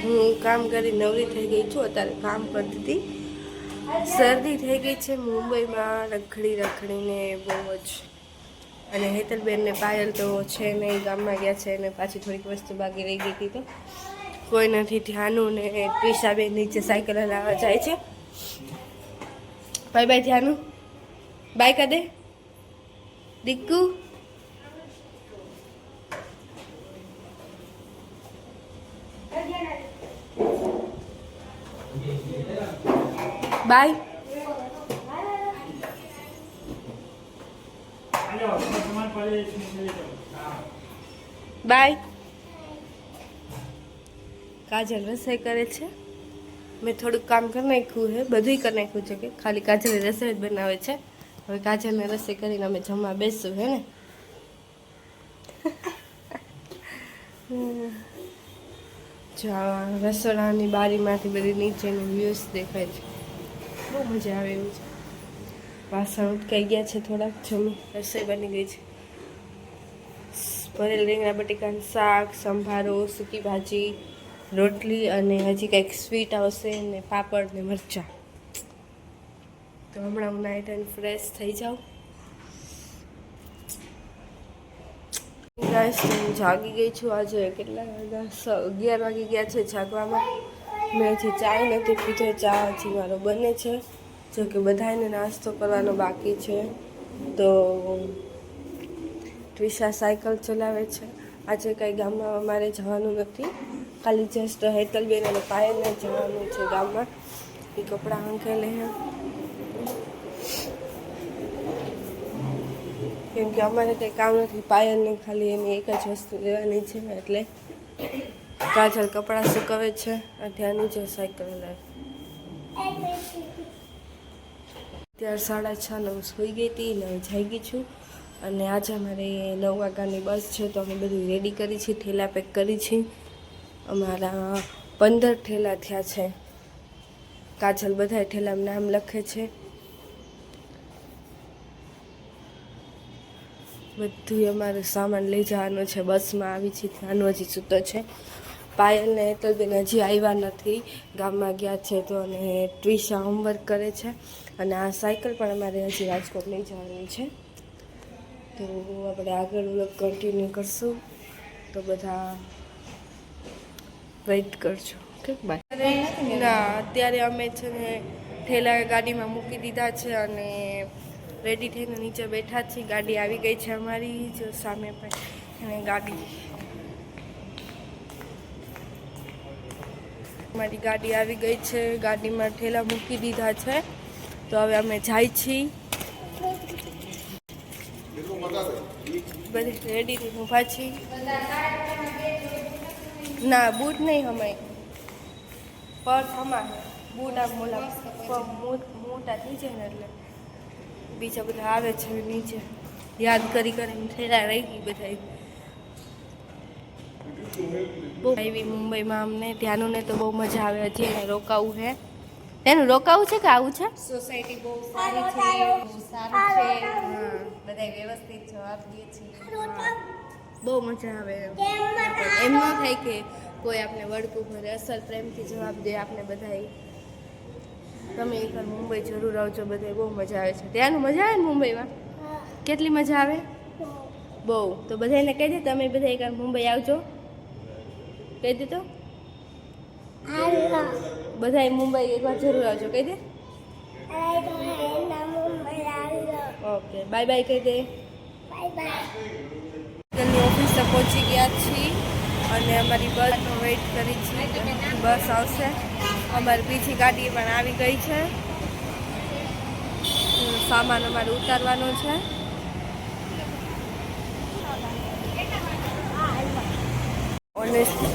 હું કામ કરી નવરી થઈ ગઈ છું. અત્યારે કામ કરતી હતી. શરદી થઈ ગઈ છે મુંબઈમાં રખડીને બહુ જ. અને હેતલબેન ને પાયલ તો છે નહીં, ગામમાં ગયા છે. અને પાછી થોડીક વસ્તુ બાકી રહી ગઈ હતી તો કોઈ નથી. ધ્યાનું ને ટ્વિશાબેન નીચે સાયકલ હલાવવા જાય છે. બાય બાય ધ્યાનું, બાય કા દે દીકુ. બાય. બાય. કાજલ રસોઈ કરે છે. મેં થોડુંક કામ કરી નાખ્યું છે, બધું કરી નાખ્યું છે કે ખાલી કાજલ રસોઈ જ બનાવે છે. હવે કાજલને રસોઈ કરીને અમે જમવા બેસશું, હે ને? જો રસોડાની બારીમાંથી બધી નીચેની વ્યૂઝ દેખાય છે. બહુ મજા આવે એવું છે. વાસણ ઉટકાઈ ગયા છે થોડાક. જમી રસોઈ બની ગઈ છે. ભરેલ રીંગણા બટેકાનું શાક, સંભારો, સૂકી ભાજી, રોટલી અને હજી કંઈક સ્વીટ આવશે ને પાપડ ને મરચાં. તો હમણાં હું નાઈટ એન્ડ ફ્રેશ થઈ જાઉં. ગાઈસ હું જાગી ગઈ છું. આજે કેટલા વાગ્યા? 11 વાગી ગયા છે જાગવામાં. મેં હજી ચા નથી પીધો. ચા હજી મારો બને છે. જો કે બધાને નાસ્તો કરવાનો બાકી છે. તો ટ્વિશા સાયકલ ચલાવે છે. આજે કંઈ ગામમાં અમારે જવાનું નથી. ખાલી જસ્ટ હેતલબેન અને પાયલને જવાનું છે ગામમાં. એ કપડાં હંકેલે હે. કેમ કે અમારે કંઈ કામ નથી. પાયલને ખાલી એની એક જ વસ્તુ લેવાની છે. એટલે કાજલ કપડાં સુકવે છે. ત્યાંની જે સાયકલ લાવે. અત્યારે 6:30 હું સૂઈ ગઈ હતી ને જાગી છું. અને આજે અમારે 9 વાગ્યાની બસ છે. તો અમે બધું રેડી કરી છે. ઠેલા પેક કરી છે. અમારા 15 ઠેલા થયા છે. કાજલ બધા ઠેલામાં નામ લખે છે. બધું અમારે સામાન લઈ જવાનો છે. બસમાં આવી છે. ત્યાંનું હજી સૂતો છે. પાયલ ને હેતલબેન હજી આવ્યા નથી, ગામમાં ગયા છે. તો અને ટ્વિશા હોમવર્ક કરે છે. અને આ સાયકલ પણ અમારે હજી રાજકોટ લઈ જવાની છે. તો આપણે આગળ વ્લોગ કન્ટિન્યુ કરશું. તો બધા વેઇટ કરજો. Okay bye. ના અત્યારે અમે છે ને ઠેલા ગાડીમાં મૂકી દીધા છે અને રેડી થઈને નીચે બેઠા છીએ. ગાડી આવી ગઈ છે અમારી. જો સામે પણ અને ગાડી અમારી ગાડી આવી ગઈ છે. ગાડીમાં ઠેલા મૂકી દીધા છે. તો હવે અમે જાય છીએ. બધી રેડી થઈને ઊભા છીએ. ના બૂટ નહીં હમાય. પર્સ હમાય. બૂટ આમ મોટા થઈ જાય ને એટલે બીજા બધા આવે છે નીચે. યાદ કરીને ઠેલા રહી ગઈ બધા. બહુ આવી મુંબઈમાં અમને. ત્યાંનું ને તો બહુ મજા આવે. હજી એને રોકાવું છે. તેનું રોકાવું છે કે આવું છે? સોસાયટી બહુ સારી છે, બહુ સારું છે. બધા વ્યવસ્થિત જવાબ દે છે. બહુ મજા આવે. એમ ન થાય કે કોઈ આપણે વળકું ભરે. અસલ પ્રેમથી જવાબ દે આપણે બધાય. તમે એકવાર મુંબઈ જરૂર આવજો. બધાય બહુ મજા આવે છે. ત્યાંનું મજા આવે ને મુંબઈમાં? કેટલી મજા આવે? બહુ. તો બધાને કહી દે તમે બધા એકવાર મુંબઈ આવજો. કહી દે તો બધાય મુંબઈ એકવાર જરૂર આવજો. કહી દે. ઓકે બાય બાય કહી દે. ઓફિસે પહોંચી ગયા છીએ અને અમારી બસનો વેઇટ કરી છીએ. બસ આવશે. અમારી બીજી ગાડી પણ આવી ગઈ છે. સામાન અમારે ઉતારવાનો છે.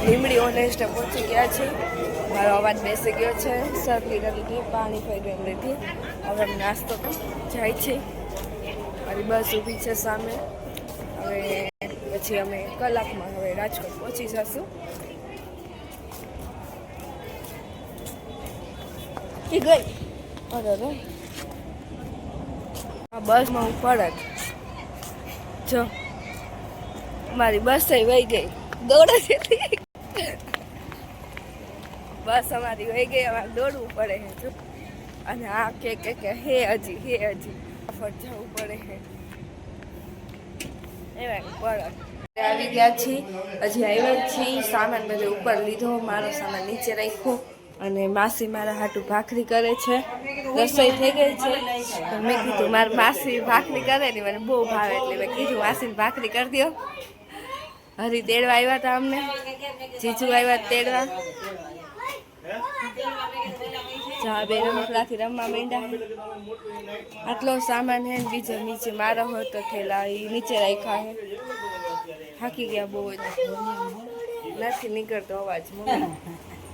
લીમડી ઓનેસ્ટે પહોંચી ગયા છે. મારો અવાજ બેસી ગયો છે. શરદી લીધી, પાણી પીને લીધી. હવે નાસ્તો જાય છે. મારી બસ ઊભી છે સામે. હવે પછી અમે કલાકમાં હવે રાજકોટ પહોંચી જશું. એ ગઈ. અરે આ બસમાં હું પડત. જો મારી બસ વહી ગઈ. દોડે છે. બસ અમારી વહી ગઈ, અમારે દોડવું પડે છે જો. અને આ કે હે હજી ફટ જવું પડે છે એવા પડે. આવી ગયા છીએ, હજી આવ્યા જ છીએ. સામાન બધો ઉપર લીધો, મારો સામાન નીચે રાખ્યો. અને માસી મારા હાટું ભાખરી કરે છે. રસોઈ થઈ ગઈ છે. તો મેં કીધું મારી માસી ભાખરી કરે ને મને બહુ ભાવે, એટલે મેં કીધું માસીને ભાખરી કરી દો. હરી તેડવા આવ્યા હતા અમને, જીજુ આવ્યા તેડવા. જા બે રમકડાથી રમવા માંડ્યા. આટલો સામાન હે ને બીજો નીચે મારો હોય તો થેલા એ નીચે રાખ્યા હે. થાકી ગયા બહુ જ, નથી નીકળતો અવાજ,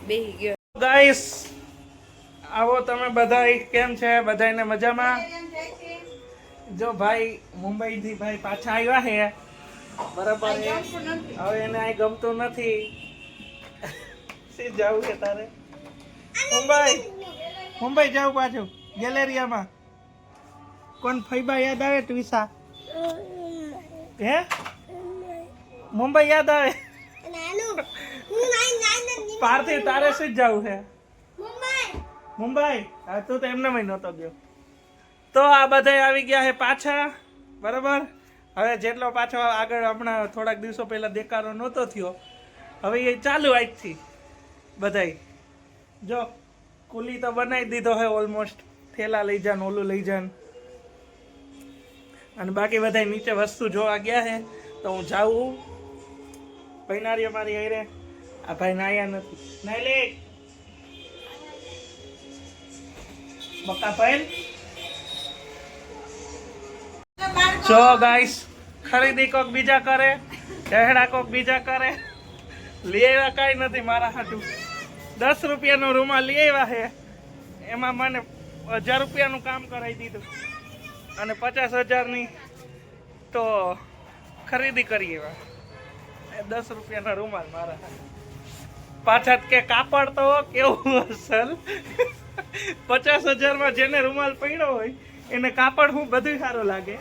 બેહી ગયો. ગાઈસ આવો તમે બધા, કેમ છે બધાને મજામાં? જો ભાઈ મુંબઈ થી ભાઈ પાછા આવ્યા છે બરાબર. હવે એને આ ગમતું નથી. સી જવું છે તારે? મુંબઈ જાવ પાછું ગેલેરિયામાં. કોણ ફઈબા યાદ આવે? ટ્વિસા હે? મુંબઈ યાદ આવે? પાર્થિવ તારે શું જવું છે? મુંબઈ. હા તું તો એમને નહોતો ગયો. તો આ બધા આવી ગયા છે પાછા બરાબર. હવે જેટલો પાછો આગળ હમણાં થોડાક દિવસો પહેલા દેખાડો નહોતો થયો, હવે એ ચાલુ આજથી બધાય. જો કુલી તો બનાવી દીધો છે ઓલમોસ્ટ. થેલા લઈ જાન, ઓલું લઈ જાન. અને બાકી બધા નીચે વસ્તુ જોવા ગયા છે. તો હું જાઉં. પૈનારી અમારી હારે. આ ભાઈ નાયા નથી. નાઈ લે બકા ભાઈ. જો ગાઈસ ખરીદી કોક બીજા કરે, ચહેડા કોક બીજા કરે. લઈ આવ્યા કઈ નથી મારા હાટું. 10 રૂપિયાનો રૂમાલ લઈ આવ્યા છે, એમાં મને 1000 રૂપિયાનું કામ કરાવી દીધું. અને 50,000ની તો ખરીદી કરી એવા. 10 રૂપિયાના રૂમાલ મારા પાછા કે કાપડ તો કેવું અસલ. 50,000માં જેને રૂમાલ પડ્યો હોય એને કાપડ હું બધું સારું લાગે.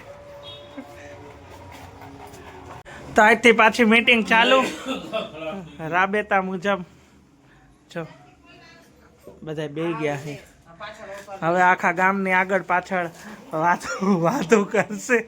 તો આજથી પાછી મીટિંગ ચાલુ રાબેતા મુજબ. જો બધા બેહી ગયા છે. હવે આખા ગામની આગળ પાછળ વાતો કરશે.